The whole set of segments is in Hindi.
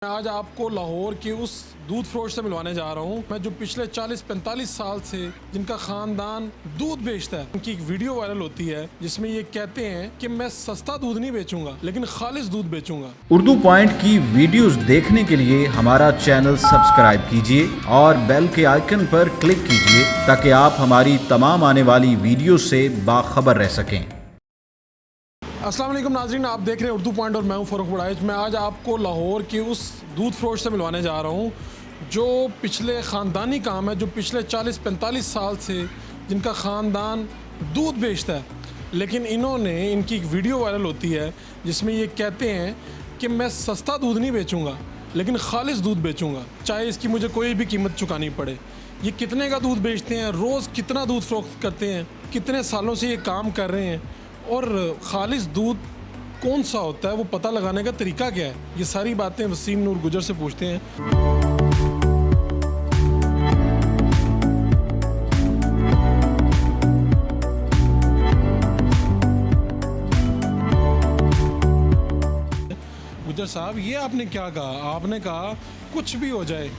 मैं आज आपको लाहौर के उस दूध फरोश से मिलवाने जा रहा हूँ मैं जो पिछले 40-45 साल से जिनका खानदान दूध बेचता है। उनकी एक वीडियो वायरल होती है जिसमें ये कहते हैं कि मैं सस्ता दूध नहीं बेचूंगा लेकिन खालिस दूध बेचूंगा। उर्दू पॉइंट की वीडियोस देखने के लिए हमारा चैनल सब्सक्राइब कीजिए और बेल के आइकन पर क्लिक कीजिए ताकि आप हमारी तमाम आने वाली वीडियो से बाखबर रह सकें। अस्सलाम वालेकुम नाज़रीन, आप देख रहे हैं उर्दू पॉइंट और मैं हूं फ़ारूक बड़ाइच। मैं आज आपको लाहौर के उस दूध फरोश से मिलवाने जा रहा हूं जो पिछले ख़ानदानी काम है, जो पिछले 40-45 साल से जिनका ख़ानदान दूध बेचता है। लेकिन इन्होंने इनकी एक वीडियो वायरल होती है जिसमें ये कहते हैं कि मैं सस्ता दूध नहीं बेचूँगा लेकिन खालिस दूध बेचूँगा, चाहे इसकी मुझे कोई भी कीमत चुकानी पड़े। ये कितने का दूध बेचते हैं, रोज़ कितना दूध फ़रोख्त करते हैं, कितने सालों से ये काम कर रहे हैं और खालिस दूध कौन सा होता है, वो पता लगाने का तरीका क्या है, ये सारी बातें वसीम नूर गुजर से पूछते हैं। गुजर साहब, ये आपने क्या कहा? आपने कहा कुछ भी हो जाए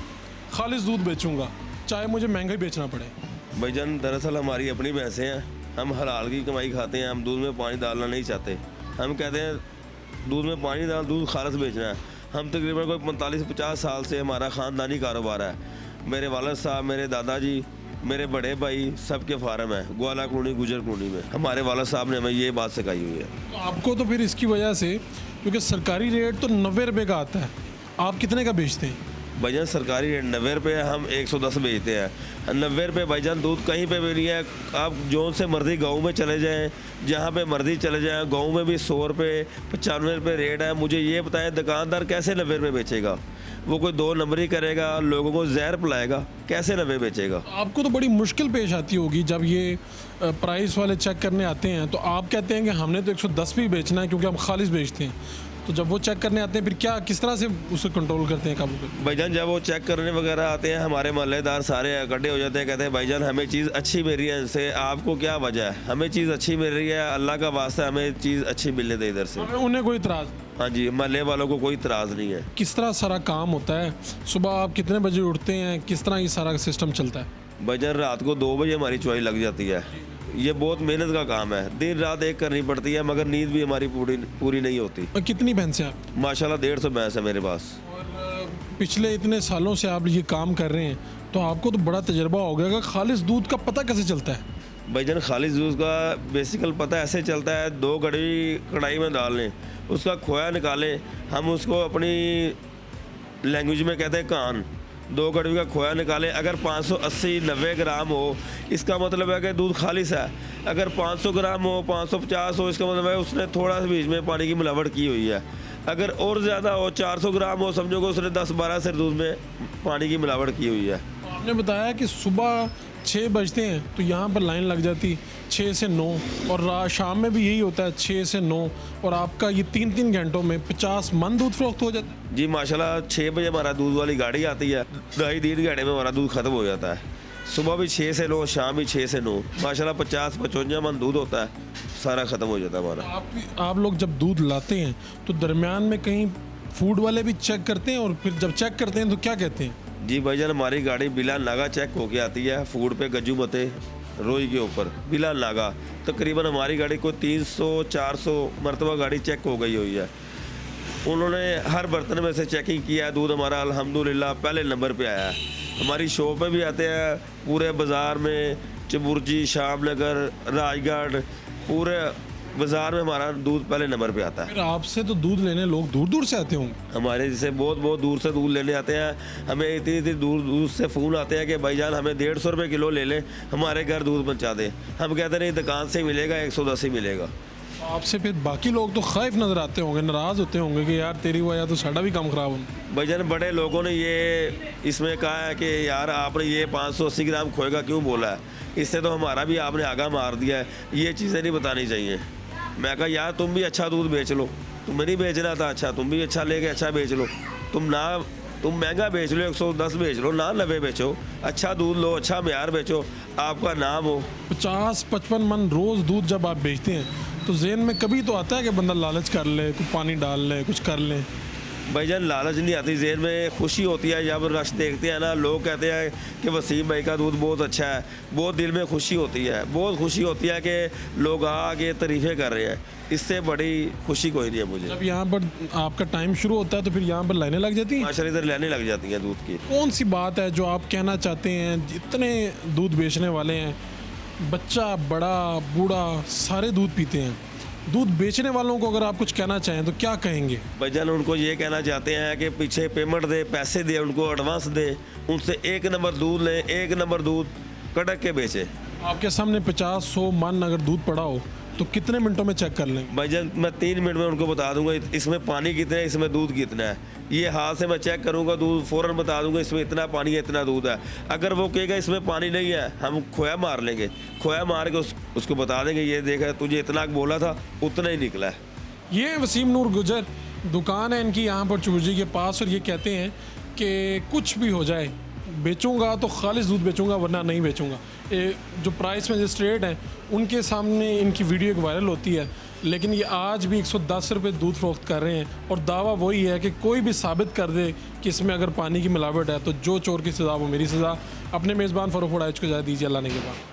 खालिस दूध बेचूंगा, चाहे मुझे महंगा ही बेचना पड़े। भाईजान, दरअसल हमारी अपनी भैंसें हैं, हम हलाल की कमाई खाते हैं, हम दूध में पानी डालना नहीं चाहते। हम कहते हैं दूध में पानी डाल, दूध खालिस बेचना है। हम तकरीबन कोई 45-50 साल से हमारा ख़ानदानी कारोबार है। मेरे वालिद साहब, मेरे दादाजी, मेरे बड़े भाई सबके फार्म है ग्वाला कॉलोनी, गुजर कॉलोनी में। हमारे वालिद साहब ने हमें ये बात सिखाई हुई है। तो आपको तो फिर इसकी वजह से, क्योंकि सरकारी रेट तो 90 रुपये का आता है, आप कितने का बेचते हैं? भाईजान सरकारी रेट 90 रुपये, हम 110 बेचते हैं। 90 रुपये भाईजान दूध कहीं पे भी नहीं है। आप जो से मर्जी गाँव में चले जाएं, जहाँ पे मर्जी चले जाएं, गाँव में भी 100 रुपये 95 रुपये रेट है। मुझे ये बताएं दुकानदार कैसे 90 रुपये बेचेगा? वो कोई 2 नंबरी करेगा, लोगों को जहर पिलाएगा, कैसे 90 बेचेगा? आपको तो बड़ी मुश्किल पेश आती होगी जब ये प्राइस वाले चेक करने आते हैं, तो आप कहते हैं कि हमने तो 110 भी बेचना है क्योंकि हम खालिस बेचते हैं। तो जब वो चेक करने आते हैं फिर क्या, किस तरह से उसे कंट्रोल करते हैं, काबू करते हैं? भाईजान जब वो चेक करने वगैरह आते हैं, हमारे मोहल्लेदार सारे इकट्ठे हो जाते हैं, कहते हैं भाईजान हमें चीज़ अच्छी मिल रही है इनसे, आपको क्या वजह है? हमें चीज़ अच्छी मिल रही है, अल्लाह का वास्ता हमें चीज़ अच्छी मिलने दे इधर से। उन्हें कोई इतराज़? हाँ जी, मोहल्ले वालों को कोई इतराज़ नहीं है। किस तरह सारा काम होता है? सुबह आप कितने बजे उठते हैं, किस तरह ये सारा सिस्टम चलता है? भाईजान रात को 2 बजे हमारी चुआई लग जाती है। ये बहुत मेहनत का काम है, दिन रात एक करनी पड़ती है, मगर नींद भी हमारी पूरी नहीं होती। और कितनी भैंसें आप? माशाल्लाह 150 भैंस है मेरे पास। और पिछले इतने सालों से आप ये काम कर रहे हैं तो आपको तो बड़ा तजर्बा हो गया कि खालिस दूध का पता कैसे चलता है? भाईजान खालिस दूध का बेसिकल पता ऐसे चलता है, 2 कड़वी कढ़ाई में डाल लें, उसका खोया निकालें, हम उसको अपनी लैंग्वेज में कहते हैं कान, 2 कड़वी का खोया निकालें। अगर 580-90 ग्राम हो, इसका मतलब है कि दूध खालिस है। अगर 500 ग्राम हो, 550 हो, इसका मतलब है उसने थोड़ा सा बीच में पानी की मिलावट की हुई है। अगर और ज़्यादा हो, 400 ग्राम हो, समझो कि उसने 10-12 से दूध में पानी की मिलावट की हुई है। आपने बताया कि सुबह 6 बजते हैं तो यहाँ पर लाइन लग जाती 6 से 9, और शाम में भी यही होता है 6 से 9, और आपका ये 3-3 घंटों में 50 मन दूध फरोख्त हो जाता है। जी माशाल्लाह, 6 बजे हमारा दूध वाली गाड़ी आती है, 2.5-3 घंटे में हमारा दूध ख़त्म हो जाता है। सुबह भी 6 से 9, शाम भी 6 से 9, माशाल्लाह 50-55 मन दूध होता है, सारा ख़त्म हो जाता है हमारा। आप लोग जब दूध लाते हैं तो दरमियान में कहीं फूड वाले भी चेक करते हैं, और फिर जब चेक करते हैं तो क्या कहते हैं? जी भाईजान, हमारी गाड़ी बिला नागा चेक होके आती है, फूड पे गज्जू मते रोई के ऊपर बिला नागा। तकरीबन हमारी गाड़ी को 300-400 मरतबा गाड़ी चेक हो गई हुई है। उन्होंने हर बर्तन में से चेकिंग किया है, दूध हमारा अल्हम्दुलिल्लाह पहले नंबर पे आया है। हमारी शॉप पे भी आते हैं, पूरे बाज़ार में, चबुर्जी, शामनगर, राजगढ़, पूरे बाज़ार में हमारा दूध पहले नंबर पे आता है। फिर आपसे तो दूध लेने लोग दूर दूर से आते होंगे? हमारे जैसे बहुत दूर से दूध लेने आते हैं। हमें इतनी दूर से फ़ोन आते हैं कि भाईजान हमें 150 रुपये किलो ले लें, हमारे घर दूध पहुँचा दें। हम कहते नहीं, दुकान से मिलेगा, 110 ही मिलेगा। आपसे फिर बाकी लोग तो खौफ नज़र आते होंगे, नाराज़ होते होंगे कि यार तेरी वजह तो साड़ा भी काम ख़राब हो। भाईजान बड़े लोगों ने ये इसमें कहा है कि यार आपने ये 580 ग्राम खोए का क्यों बोला है, इससे तो हमारा भी आपने आगा मार दिया है, ये चीज़ें नहीं बतानी चाहिए। मैं कहा यार तुम भी अच्छा दूध बेच लो, तुम्हें नहीं बेचना था अच्छा, तुम भी अच्छा लेके अच्छा बेच लो। तुम महंगा बेच लो, 110 बेच लो, ना 90 बेचो, अच्छा दूध लो, अच्छा म्यार बेचो, आपका नाम हो। 50-55 मन रोज़ दूध जब आप बेचते हैं तो जेहन में कभी तो आता है कि बंदा लालच कर ले, कुछ पानी डाल ले, कुछ कर ले? भाईजान लालच नहीं आती, जेहन में खुशी होती है जब रश देखते हैं ना, लोग कहते हैं कि वसीम भाई का दूध बहुत अच्छा है, बहुत दिल में खुशी होती है, बहुत खुशी होती है कि लोग आके तारीफ़ें कर रहे हैं। इससे बड़ी खुशी कोई नहीं है मुझे। जब यहाँ पर आपका टाइम शुरू होता है तो फिर यहाँ पर लाइनें लग जाती हैं। माशाल्लाह इधर लाइनें लग जाती हैं दूध की। कौन सी बात है जो आप कहना चाहते हैं, जितने दूध बेचने वाले हैं, बच्चा बड़ा बूढ़ा सारे दूध पीते हैं, दूध बेचने वालों को अगर आप कुछ कहना चाहें तो क्या कहेंगे? भाईजान उनको ये कहना चाहते हैं कि पीछे पेमेंट दे, पैसे दे, उनको एडवांस दे, उनसे एक नंबर दूध लें, एक नंबर दूध कड़क के बेचे। आपके सामने 50-100 मन अगर दूध पड़ा हो तो कितने मिनटों में चेक कर लें? भाईजान मैं 3 मिनट में उनको बता दूंगा इसमें पानी कितना है, इसमें दूध कितना है। ये हाथ से मैं चेक करूंगा, दूध फ़ौरन बता दूंगा इसमें इतना पानी है, इतना दूध है। अगर वो कहेगा इसमें पानी नहीं है, हम खोया मार लेंगे, खोया मार के उसको बता देंगे ये देखा तुझे इतना बोला था, उतना ही निकला है। ये है वसीम नूर गुजर, दुकान है इनकी यहाँ पर चुबुर्जी के पास, और ये कहते हैं कि कुछ भी हो जाए बेचूंगा तो खालिस दूध बेचूंगा वरना नहीं बेचूंगा। जो प्राइस में रजिस्ट्रेट हैं उनके सामने इनकी वीडियो एक वायरल होती है, लेकिन ये आज भी 110 रुपये दूध फरोख्त कर रहे हैं और दावा वही है कि कोई भी साबित कर दे कि इसमें अगर पानी की मिलावट है तो जो चोर की सज़ा वो मेरी सज़ा। अपने मेज़बान फ़ारूक वड़ाइच को इजाज़त दीजिए, अल्लाह ने के बाद।